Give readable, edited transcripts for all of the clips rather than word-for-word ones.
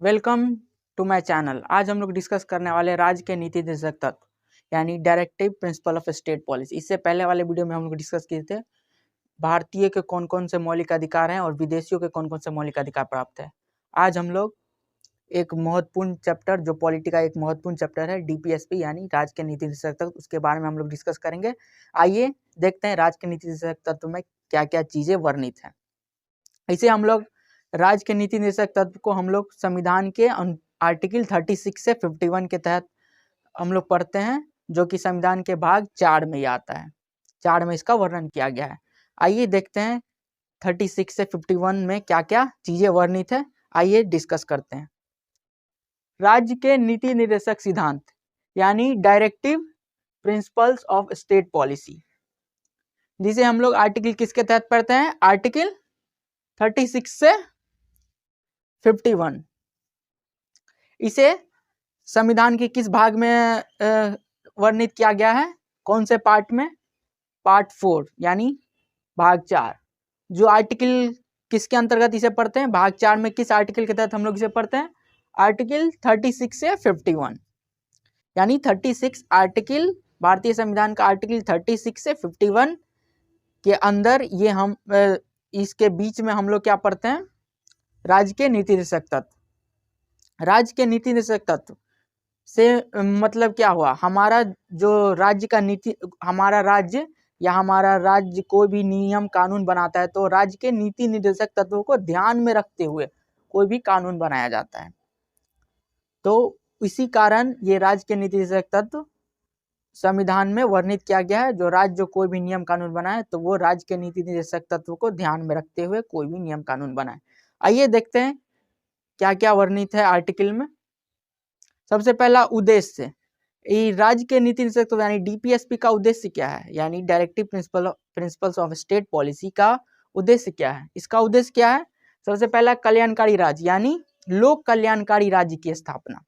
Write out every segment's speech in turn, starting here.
Welcome to my channel. आज हम लोग डिस्कस करने वाले राज्य के नीति निर्देशक तत्व यानी directive principle of state policy. इससे पहले वाले वीडियो में हम लोग डिस्कस किए थे भारतीय के कौन कौन से मौलिक अधिकार हैं और विदेशियों के कौन कौन से मौलिक अधिकार प्राप्त है। आज हम लोग एक महत्वपूर्ण चैप्टर जो पॉलिटी का एक महत्वपूर्ण चैप्टर है डीपीएसपी यानी राज्य के नीति निर्देशक तत्व, उसके बारे में हम लोग डिस्कस करेंगे। आइए देखते हैं राज्य के नीति निर्देशक तत्व में क्या क्या चीजें वर्णित हैं। इसे हम लोग राज्य के नीति निर्देशक तत्व को हम लोग संविधान के आर्टिकल 36 से 51 के तहत हम लोग पढ़ते हैं, जो कि संविधान के भाग 4 में ही आता है। 4 में इसका वर्णन किया गया है। आइए देखते हैं 36 से 51 में क्या क्या चीजें वर्णित है। आइए डिस्कस करते हैं। राज्य के नीति निर्देशक सिद्धांत यानी directive principles of state policy, जिसे हम लोग आर्टिकल किसके तहत पढ़ते हैं? आर्टिकल 36 से 51। इसे संविधान के किस भाग में वर्णित किया गया है? कौन से पार्ट में? पार्ट 4 यानी भाग 4। जो आर्टिकल किसके अंतर्गत इसे पढ़ते हैं? भाग 4 में किस आर्टिकल के तहत हम लोग इसे पढ़ते हैं? आर्टिकल 36 से 51 यानी 36 आर्टिकल, भारतीय संविधान का आर्टिकल 36 से 51 के अंदर ये हम इसके बीच में हम लोग क्या पढ़ते हैं? राज्य के नीति निर्देशक तत्व। राज्य के नीति निर्देशक तत्व से मतलब क्या हुआ? हमारा जो राज्य का नीति, हमारा राज्य या हमारा राज्य कोई भी नियम कानून बनाता है तो राज्य के नीति निर्देशक तत्वों को ध्यान में रखते हुए कोई भी कानून बनाया जाता है। तो इसी कारण ये राज्य के नीति निर्देशक तत्व संविधान में वर्णित किया गया है। जो राज्य जो कोई भी नियम कानून बनाए तो वो राज्य के नीति निर्देशक तत्व को ध्यान में रखते हुए कोई भी नियम कानून बनाए। आइए देखते हैं क्या क्या वर्णित है आर्टिकल में। सबसे पहला उद्देश्य, राज्य के नीति निर्देशक तत्व यानी डीपीएसपी का उद्देश्य क्या है? यानी directive principles of state policy का उद्देश्य क्या है? इसका उद्देश्य क्या है? सबसे पहला कल्याणकारी राज्य यानी लोक कल्याणकारी राज्य की स्थापना।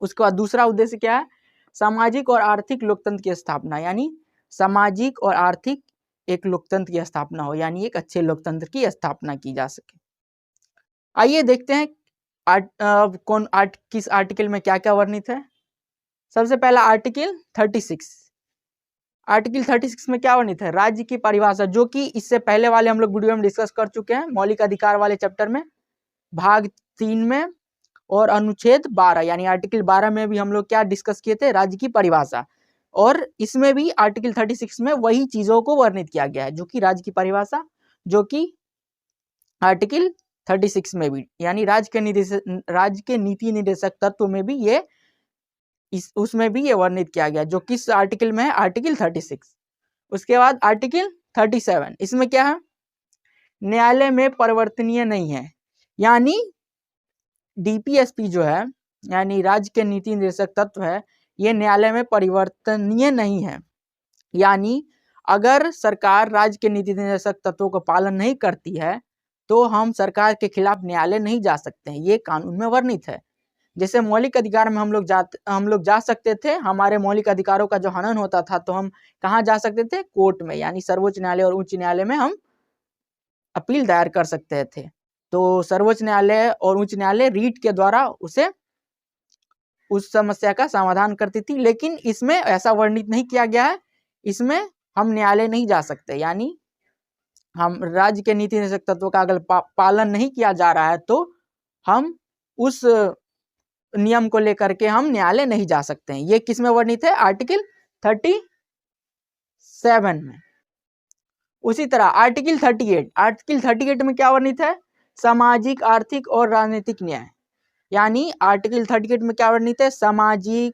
उसके बाद दूसरा उद्देश्य क्या है? सामाजिक और आर्थिक लोकतंत्र की स्थापना, यानी सामाजिक और आर्थिक एक लोकतंत्र की स्थापना हो, यानी एक अच्छे लोकतंत्र की स्थापना की जा सके। आइए देखते हैं किस आर्टिकल में क्या क्या वर्णित है। सबसे पहला आर्टिकल 36। आर्टिकल 36 में क्या वर्णित है? राज्य की परिभाषा, जो कि इससे पहले वाले हम लोग वीडियो में डिस्कस कर चुके हैं मौलिक अधिकार वाले चैप्टर में, भाग 3 में और अनुच्छेद 12 यानी आर्टिकल 12 में भी हम लोग क्या डिस्कस किए थे? राज्य की परिभाषा। और इसमें भी आर्टिकल 36 में वही चीजों को वर्णित किया गया है, जो कि राज्य की परिभाषा, जो कि आर्टिकल 36 में भी यानी राज्य के नीति निर्देशक तत्व में भी ये उसमें भी ये वर्णित किया गया, जो किस आर्टिकल में है? आर्टिकल 36। उसके बाद आर्टिकल 37, इसमें क्या है? न्यायालय में परिवर्तनीय नहीं है, यानी डीपीएसपी जो है यानी राज्य के नीति निर्देशक तत्व है, ये न्यायालय में परिवर्तनीय नहीं है। यानी अगर सरकार राज्य के नीति निर्देशक तत्वों का पालन नहीं करती है तो हम सरकार के खिलाफ न्यायालय नहीं जा सकते हैं, ये कानून में वर्णित है। जैसे मौलिक अधिकार में हम लोग जा सकते थे, हमारे मौलिक अधिकारों का जो हनन होता था तो हम कहाँ जा सकते थे? कोर्ट में, यानी सर्वोच्च न्यायालय और उच्च न्यायालय में हम अपील दायर कर सकते थे। तो सर्वोच्च न्यायालय और उच्च न्यायालय रीट के द्वारा उस समस्या का समाधान करती थी, लेकिन इसमें ऐसा वर्णित नहीं किया गया है। इसमें हम न्यायालय नहीं जा सकते, यानी हम राज्य के नीति निर्देशक तत्वों का अगर पालन नहीं किया जा रहा है तो हम उस नियम को लेकर के हम न्यायालय नहीं जा सकते हैं। ये किस में वर्णित है? आर्टिकल 37 में। उसी तरह आर्टिकल 38 में क्या वर्णित है? सामाजिक, आर्थिक और राजनीतिक न्याय, यानी आर्टिकल 38 में क्या वर्णित है? सामाजिक,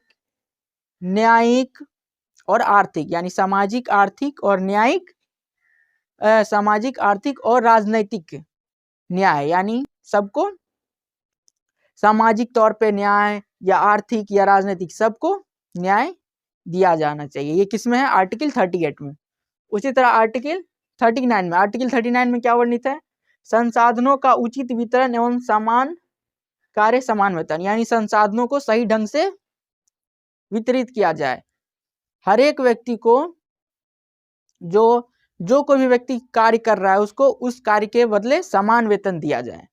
न्यायिक और आर्थिक, यानी सामाजिक, आर्थिक और न्यायिक, सामाजिक, आर्थिक और राजनीतिक न्याय, यानी सबको सामाजिक तौर पे न्याय या आर्थिक या राजनीतिक सबको न्याय दिया जाना चाहिए। ये किस में है? आर्टिकल 38 में। उसी तरह आर्टिकल 39 में क्या वर्णित है? संसाधनों का उचित वितरण एवं समान कार्य समान वेतन, यानी संसाधनों को सही ढंग से वितरित किया जाए। हर एक व्यक्ति को जो कोई भी व्यक्ति कार्य कर रहा है उसको उस कार्य के बदले समान वेतन दिया जाए।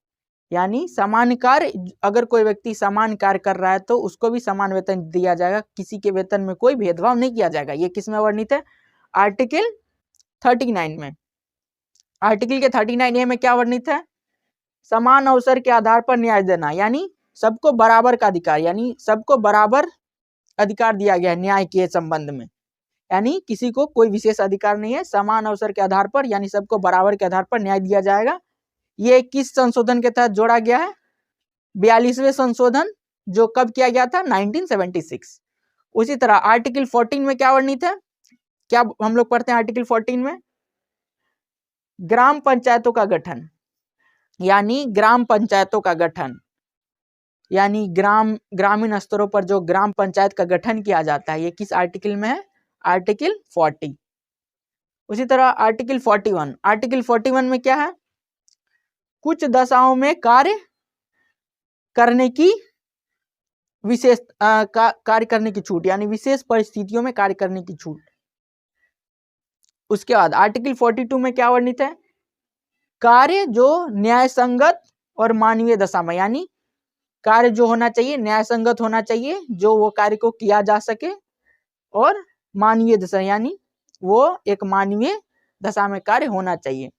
यानी समान कार्य, अगर कोई व्यक्ति समान कार्य कर रहा है तो उसको भी समान वेतन दिया जाएगा, किसी के वेतन में कोई भेदभाव नहीं किया जाएगा। ये किस में वर्णित है? आर्टिकल 39 में। आर्टिकल के 39A में क्या वर्णित है? समान अवसर के आधार पर न्याय देना, यानी सबको बराबर का अधिकार, यानी सबको बराबर अधिकार दिया गया है न्याय के संबंध में, यानी किसी को कोई विशेष अधिकार नहीं है, समान अवसर के आधार पर यानी सबको बराबर के आधार पर न्याय दिया जाएगा। ये किस संशोधन के तहत जोड़ा गया है? 42वें संशोधन, जो कब किया गया था? 1976। उसी तरह आर्टिकल 14 में क्या वर्णित है? क्या हम लोग पढ़ते हैं आर्टिकल 14 में? ग्राम पंचायतों का गठन, यानी ग्राम पंचायतों का गठन, यानी ग्रामीण स्तरों पर जो ग्राम पंचायत का गठन किया जाता है, ये किस आर्टिकल में है? आर्टिकल 40। उसी तरह आर्टिकल 41, आर्टिकल 41 में क्या है? कुछ दशाओं में कार्य करने की विशेष कार्य करने की छूट, यानी विशेष परिस्थितियों में कार्य करने की छूट। उसके बाद आर्टिकल 42 में क्या वर्णित है? कार्य जो न्याय संगत और मानवीय दशा में, यानी कार्य जो होना चाहिए न्याय संगत होना चाहिए, जो वो कार्य को किया जा सके, और मानवीय दशा यानी वो एक मानवीय दशा में कार्य होना चाहिए,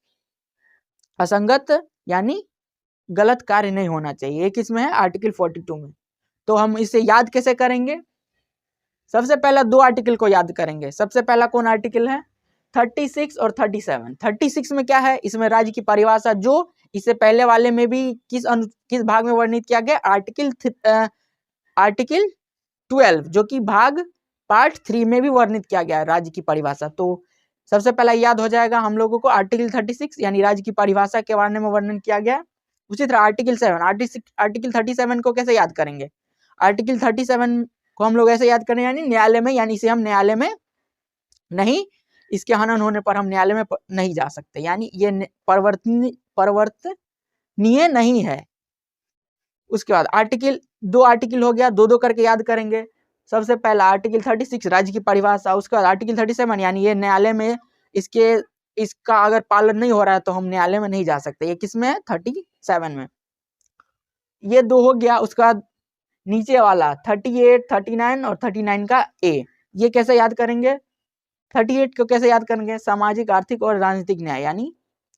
असंगत यानी गलत कार्य नहीं होना चाहिए। ये किसमें है? आर्टिकल 42 में। तो हम इसे याद कैसे करेंगे? सबसे पहला दो आर्टिकल को याद करेंगे। सबसे पहला कौन आर्टिकल है? 36 और 37। 36 में क्या है? इसमें राज्य की परिभाषा, जो इससे पहले वाले में भी किस भाग में वर्णित किया गया? आर्टिकल 12, जो कि भाग पार्ट 3 में भी वर्णित किया गया है राज्य की परिभाषा। तो सबसे पहला याद हो जाएगा हम लोगों को आर्टिकल 36, यानी राज्य की परिभाषा के बारे में वर्णन किया गया। उसी तरह आर्टिकल 7, आर्टिकल 37 को कैसे याद करेंगे? आर्टिकल 37 को हम लोग ऐसे याद करें, यानी न्यायालय में, यानी इसे हम न्यायालय में नहीं, इसके हनन होने पर हम न्यायालय में नहीं जा सकते, यानी ये परिवर्तनीय नहीं है। उसके बाद दो आर्टिकल हो गया, दो करके याद करेंगे। सबसे पहला आर्टिकल 36 राज्य की परिभाषा, उसके बाद आर्टिकल 37 यानी ये न्यायालय में इसका अगर पालन नहीं हो रहा है तो हम न्यायालय में नहीं जा सकते। ये किसमें है? 37 में। ये दो हो गया। उसके बाद नीचे वाला 38, 39 और 39 का ए, ये कैसे याद करेंगे? 38 को कैसे याद करेंगे? सामाजिक, आर्थिक और राजनीतिक न्याय, यानी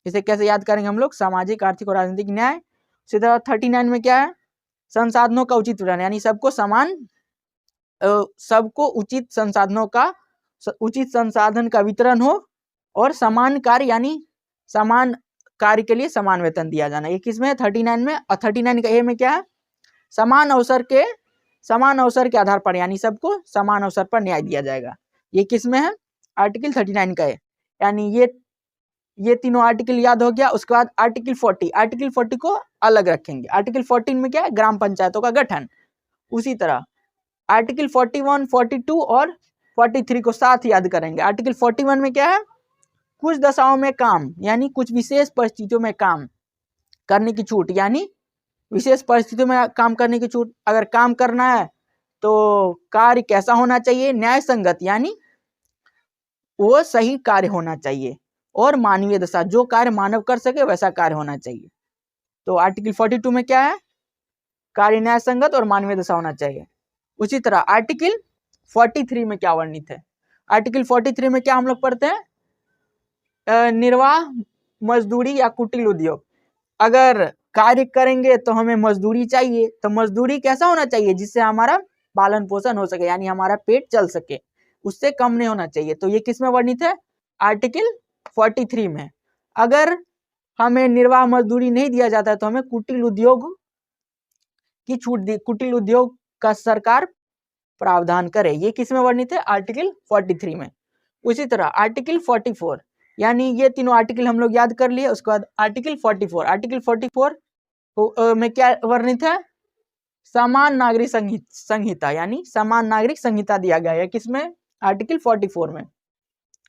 इसे कैसे याद करेंगे हम लोग? सामाजिक, आर्थिक और राजनीतिक न्याय। उसी तरह 39 में क्या है? संसाधनों का उचित वितरण, यानी सबको उचित संसाधनों का, उचित संसाधन का वितरण हो, और समान कार्य, यानी समान कार्य के लिए समान वेतन दिया जाना। ये किसमें है? 39 में। और 39 का ए में क्या है? समान अवसर के आधार पर, यानी सबको समान अवसर पर न्याय दिया जाएगा। ये किसमें है? आर्टिकल 39 का है। यानी ये तीनों आर्टिकल याद हो गया। उसके बाद आर्टिकल 40 को अलग रखेंगे। आर्टिकल 14 में क्या है? ग्राम पंचायतों का गठन। उसी तरह आर्टिकल 41, 42 और 43 को साथ याद करेंगे। आर्टिकल 41 में क्या है? कुछ दशाओं में काम, यानी कुछ विशेष परिस्थितियों में काम करने की छूट, यानी विशेष परिस्थितियों में काम करने की छूट। अगर काम करना है तो कार्य कैसा होना चाहिए? न्याय संगत, यानी वो सही कार्य होना चाहिए, और मानवीय दशा, जो कार्य मानव कर सके वैसा कार्य होना चाहिए। तो आर्टिकल 42 में क्या है? कार्य न्याय संगत और मानवीय दशा होना चाहिए। उसी तरह आर्टिकल 43 में क्या वर्णित है? आर्टिकल 43 में क्या हम लोग पढ़ते हैं? निर्वाह, मजदूरी या कुटीर उद्योग। अगर कार्य करेंगे तो हमें मजदूरी चाहिए, तो मजदूरी कैसा होना चाहिए? जिससे हमारा पालन पोषण हो सके, यानी हमारा पेट चल सके, उससे कम नहीं होना चाहिए। तो ये किस में वर्णित है? आर्टिकल 43 में। अगर हमें निर्वाह मजदूरी नहीं दिया जाता है तो हमें कुटीर उद्योग की छूट दी, कुटीर उद्योग का सरकार प्रावधान करे। ये किस में वर्णित है? आर्टिकल 43 में। उसी तरह आर्टिकल 44, यानी ये तीनों आर्टिकल हम लोग याद कर लिए। उसके बाद आर्टिकल 44, आर्टिकल 44 में क्या वर्णित है? समान नागरिक संहिता, यानी समान नागरिक संहिता दिया गया है। किसमें? आर्टिकल 44 में।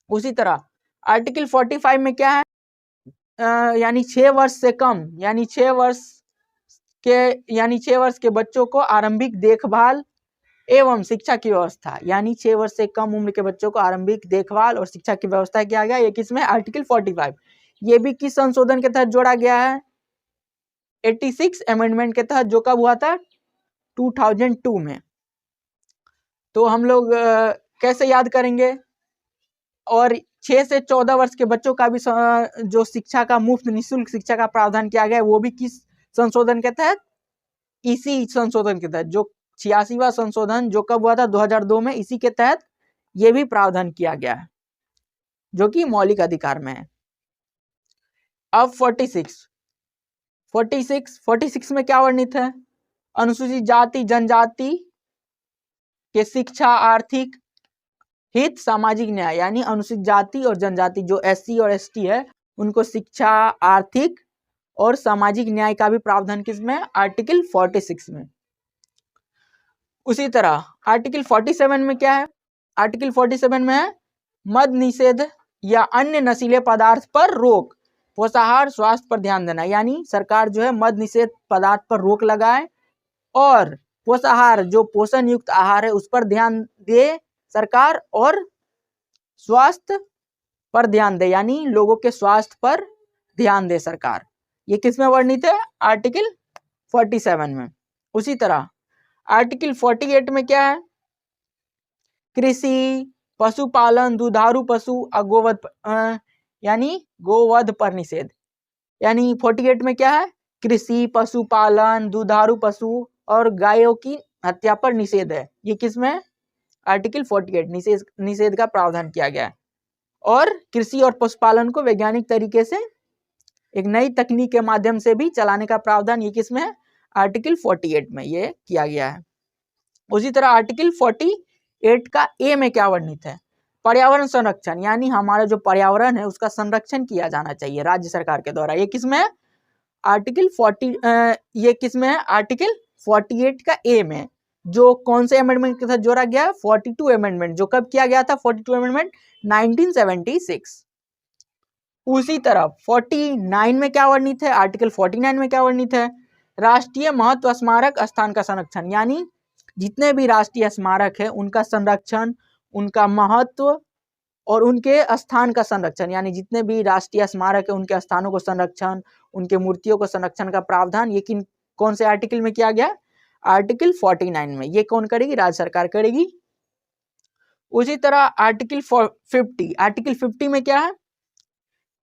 उसी तरह आर्टिकल 45 में क्या है? यानी 6 वर्ष से कम, यानी 6 वर्ष के बच्चों को आरंभिक देखभाल एवं शिक्षा की व्यवस्था, यानी 6 वर्ष से कम उम्र के बच्चों को आरंभिक देखभाल और शिक्षा की व्यवस्था किया गया। ये किसमें? आर्टिकल 45। ये भी किस संशोधन के तहत जोड़ा गया है? 86 अमेंडमेंट के तहत, जो कब हुआ था 2002 में। तो हम लोग कैसे याद करेंगे? और 6 से 14 वर्ष के बच्चों का भी जो शिक्षा का मुफ्त निःशुल्क शिक्षा का प्रावधान किया गया है, वो भी किस संशोधन के तहत? इसी संशोधन के तहत, जो 86वां संशोधन जो कब हुआ था 2002 में, इसी के तहत ये भी प्रावधान किया गया है, जो कि मौलिक अधिकार में है। अब 46 में क्या वर्णित है? अनुसूचित जाति जनजाति के शिक्षा, आर्थिक हित, सामाजिक न्याय, यानी अनुसूचित जाति और जनजाति जो SC और ST है, उनको शिक्षा, आर्थिक और सामाजिक न्याय का भी प्रावधान किसमें? आर्टिकल 46 में। उसी तरह आर्टिकल 47 में क्या है? आर्टिकल 47 में है मद निषेध या अन्य नशीले पदार्थ पर रोक, पोषाहार, स्वास्थ्य पर ध्यान देना, यानी सरकार जो है मद निषेध पदार्थ पर रोक लगाए और पोषाहार, जो पोषण युक्त आहार है, उस पर ध्यान दे सरकार, और स्वास्थ्य पर ध्यान दे, यानी लोगों के स्वास्थ्य पर ध्यान दे सरकार। ये किसमें वर्णित है? आर्टिकल 47 में। उसी तरह आर्टिकल 48 में क्या है? कृषि, पशुपालन, दुधारू पशु और गोवध, यानी गोवध पर निषेध। यानी 48 में क्या है? कृषि, पशुपालन, दुधारू पशु और गायों की हत्या पर निषेध है। ये किसमें? आर्टिकल 48 निषेध का प्रावधान किया गया है। और कृषि और पशुपालन को वैज्ञानिक तरीके से एक नई तकनीक के माध्यम से भी चलाने का प्रावधान ये किसमें है? आर्टिकल 48 में ये किया गया है। उसी तरह आर्टिकल 48 का ए में क्या वर्णित है? पर्यावरण संरक्षण, यानी हमारा जो पर्यावरण है उसका संरक्षण किया जाना चाहिए राज्य सरकार के द्वारा। ये किसमें है? आर्टिकल 48 का ए में। जो कौन से अमेंडमेंट के साथ जोड़ा गया है? 42 अमेंडमेंट। जो कब किया गया था 42 अमेंडमेंट? 1976। उसी तरह 49 में क्या वर्णित है? आर्टिकल 49 में क्या वर्णित है? राष्ट्रीय महत्व स्मारक स्थान का संरक्षण, यानी जितने भी राष्ट्रीय स्मारक है उनका संरक्षण, उनका महत्व और उनके स्थान का संरक्षण, यानी जितने भी राष्ट्रीय स्मारक है उनके स्थानों को संरक्षण, उनके मूर्तियों को संरक्षण का प्रावधान ये कौन से आर्टिकल में किया गया? आर्टिकल 49 में। ये कौन करेगी? राज्य सरकार करेगी। उसी तरह आर्टिकल 50 में क्या है?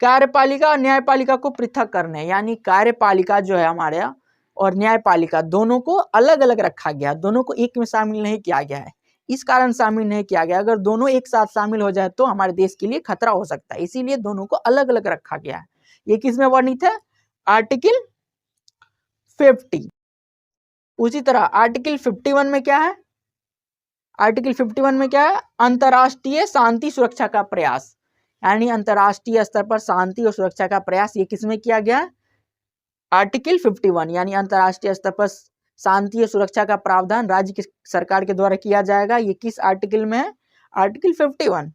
कार्यपालिका और न्यायपालिका को पृथक करने, यानी कार्यपालिका जो है हमारे यहाँ और न्यायपालिका दोनों को अलग अलग रखा गया, दोनों को एक में शामिल नहीं किया गया है। इस कारण शामिल नहीं किया गया, अगर दोनों एक साथ शामिल हो जाए तो हमारे देश के लिए खतरा हो सकता है, इसीलिए दोनों को अलग अलग रखा गया है। ये किसमें वर्णित है? आर्टिकल 50। उसी तरह आर्टिकल 51 में क्या है? आर्टिकल 51 में क्या है? अंतरराष्ट्रीय शांति सुरक्षा का प्रयास, यानी अंतरराष्ट्रीय स्तर पर शांति और सुरक्षा का प्रयास, ये किसमें किया गया? आर्टिकल 51, यानी अंतरराष्ट्रीय स्तर पर शांति और सुरक्षा का प्रावधान राज्य की सरकार के द्वारा किया जाएगा। ये किस आर्टिकल में है? आर्टिकल 51।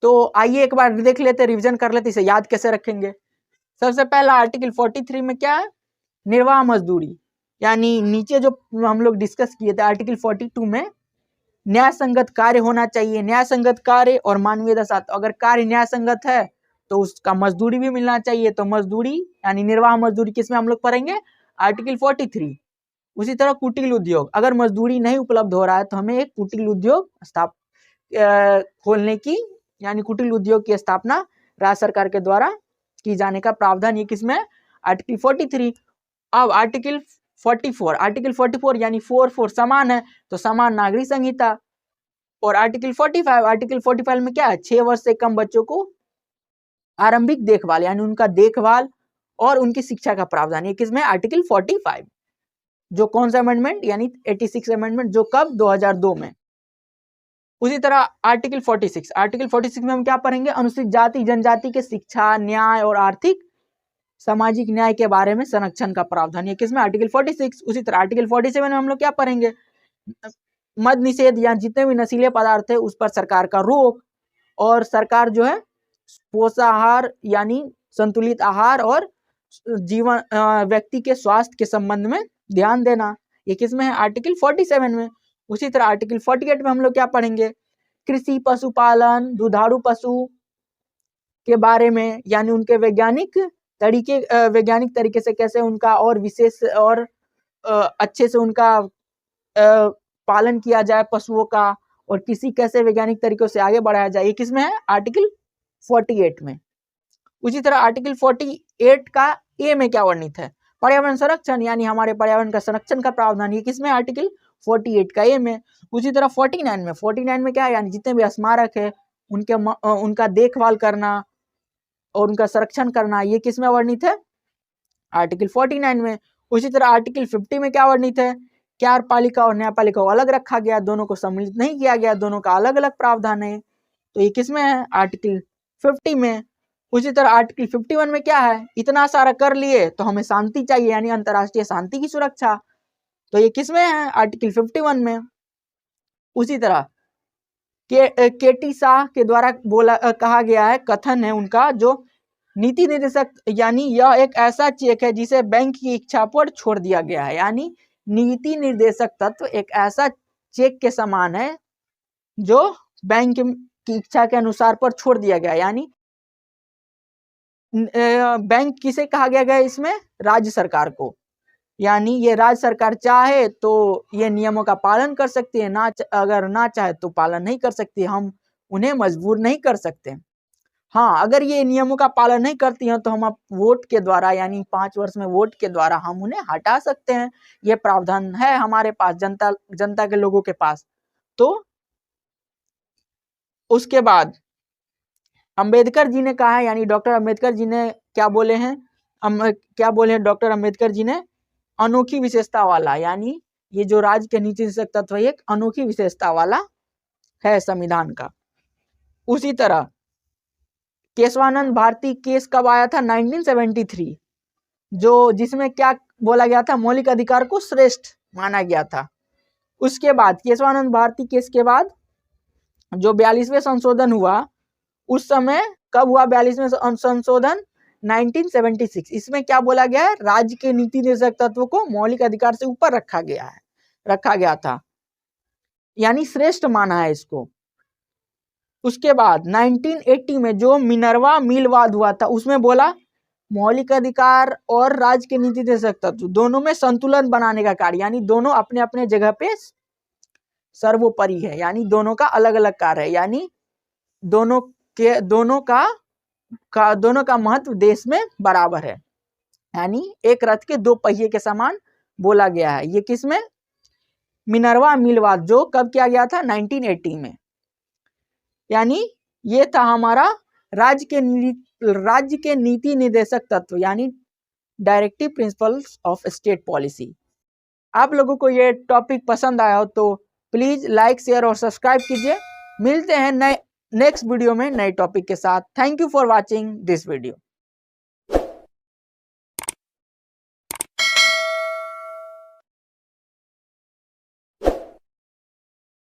तो आइए एक बार देख लेते, रिवीजन कर लेते, इसे याद कैसे रखेंगे। सबसे पहला आर्टिकल 43 में क्या है? निर्वाह मजदूरी, यानी नीचे जो हम लोग डिस्कस किए थे आर्टिकल 42 में न्याय संगत कार्य होना चाहिए, न्याय संगत कार्य और मानवीयता साथ। अगर कार्य न्याय संगत है तो उसका मजदूरी भी मिलना चाहिए, तो मजदूरी यानी निर्वाह मजदूरी किसमें हम लोग पढ़ेंगे? आर्टिकल 43। उसी तरह कुटीर उद्योग, अगर मजदूरी नहीं उपलब्ध हो रहा है तो हमें एक कुटीर उद्योग खोलने की, यानी कुटीर उद्योग की स्थापना राज्य सरकार के द्वारा की जाने का प्रावधान ये किसमें? आर्टिकल 43। अब आर्टिकल 44 यानी 44 समान है तो समान नागरिक संहिता। और आर्टिकल 45 में क्या है? 6 वर्ष से कम बच्चों को आरंभिक देखभाल, यानी उनका देखभाल और उनकी शिक्षा का प्रावधान, ये किसमें? आर्टिकल 45। जो कौन सा अमेंडमेंट? यानी 86 अमेंडमेंट, जो कब? 2002 में। उसी तरह आर्टिकल 46 में हम क्या पढ़ेंगे? अनुसूचित जाति जनजाति के शिक्षा, न्याय और आर्थिक सामाजिक न्याय के बारे में संरक्षण का प्रावधान, ये किसमें? आर्टिकल 46। उसी तरह आर्टिकल 47 में हम लोग क्या पढ़ेंगे? मद निषेध या जितने भी नशीले पदार्थ है उस पर सरकार का रोक, और सरकार जो है पोषाहार यानी संतुलित आहार और जीवन व्यक्ति के स्वास्थ्य के संबंध में ध्यान देना, ये किसमें है? आर्टिकल 47 में। उसी तरह आर्टिकल 48 में हम लोग क्या पढ़ेंगे? कृषि, पशुपालन, दुधारू पशु के बारे में, यानी उनके वैज्ञानिक तरीके वैज्ञानिक तरीके से कैसे उनका और विशेष और अच्छे से उनका पालन किया जाए पशुओं का, और किसी कैसे वैज्ञानिक तरीकों से आगे बढ़ाया जाए, ये किसमें है? आर्टिकल 48 में। उसी तरह आर्टिकल 48 का ए में क्या वर्णित है? पर्यावरण संरक्षण, यानी हमारे पर्यावरण का संरक्षण का प्रावधान, ये किसमें? आर्टिकल 48 का ए में। उसी तरह 49 में क्या है? यानी जितने भी स्मारक है उनका देखभाल करना और उनका संरक्षण करना, ये किसमें वर्णित है? आर्टिकल 49 में। उसी तरह आर्टिकल 50 में क्या वर्णित है? कार्यपालिका और न्यायपालिका को अलग रखा गया, दोनों को सम्मिलित नहीं किया गया, दोनों का अलग अलग प्रावधान है। तो ये किसमें है? आर्टिकल 50 में। उसी तरह आर्टिकल 51 में क्या है? इतना सारा कर लिए तो हमें शांति चाहिए, यानी अंतरराष्ट्रीय शांति की सुरक्षा, तो ये किसमें है? आर्टिकल 51 में। उसी तरह केटी शाह के द्वारा कहा गया है, कथन है उनका, जो नीति निर्देशक, यानी यह एक ऐसा चेक है जिसे बैंक की इच्छा पर छोड़ दिया गया है। यानी नीति निर्देशक तत्व एक ऐसा चेक के समान है जो बैंक की इच्छा के अनुसार पर छोड़ दिया गया। यानी बैंक किसे कहा गया है इसमें? राज्य सरकार को। यानी ये राज्य सरकार चाहे तो ये नियमों का पालन कर सकती है, ना अगर ना चाहे तो पालन नहीं कर सकती, हम उन्हें मजबूर नहीं कर सकते। हाँ, अगर ये नियमों का पालन नहीं करती हैं तो हम वोट के द्वारा, यानी 5 वर्ष में वोट के द्वारा हम उन्हें हटा सकते हैं। ये प्रावधान है हमारे पास, जनता के लोगों के पास। तो उसके बाद अंबेडकर जी ने कहा है, यानी डॉक्टर अंबेडकर जी ने क्या बोले हैं? डॉक्टर अंबेडकर जी ने अनोखी विशेषता वाला, यानी ये जो राज्य के नीति निर्देशक तत्व है एक अनोखी विशेषता वाला है संविधान का। उसी तरह केशवानंद भारती केस कब आया था? 1973, जिसमें क्या बोला गया था? मौलिक अधिकार को श्रेष्ठ माना गया था। उसके बाद केशवानंद भारती केस के बाद जो 42वें संशोधन हुआ, उस समय कब हुआ 42वें संशोधन? 1976। इसमें क्या बोला गया है? राज्य के नीति निर्देशक तत्व को मौलिक अधिकार से ऊपर रखा गया था, यानी श्रेष्ठ माना है इसको। उसके बाद 1980 में जो मिनर्वा मिल वाद हुआ था, उसमें बोला मौलिक अधिकार और राज्य के नीति निर्देशक तत्व दोनों में संतुलन बनाने का कार्य, यानी दोनों अपने अपने जगह पे सर्वोपरि है, यानी दोनों का अलग अलग कार्य है, यानी दोनों का महत्व देश में बराबर है, यानी एक रथ के दो पहिए के समान बोला गया है। ये किसमें? मिनर्वा मिलवाद, जो कब किया गया था? 1980 में। यानी ये था हमारा राज्य के नीति निर्देशक तत्व, यानी directive principles of state policy. आप लोगों को ये टॉपिक पसंद आया हो तो प्लीज लाइक, शेयर और सब्सक्राइब कीजिए। मिलते हैं नेक्स्ट वीडियो में नए टॉपिक के साथ। Thank you for watching this video.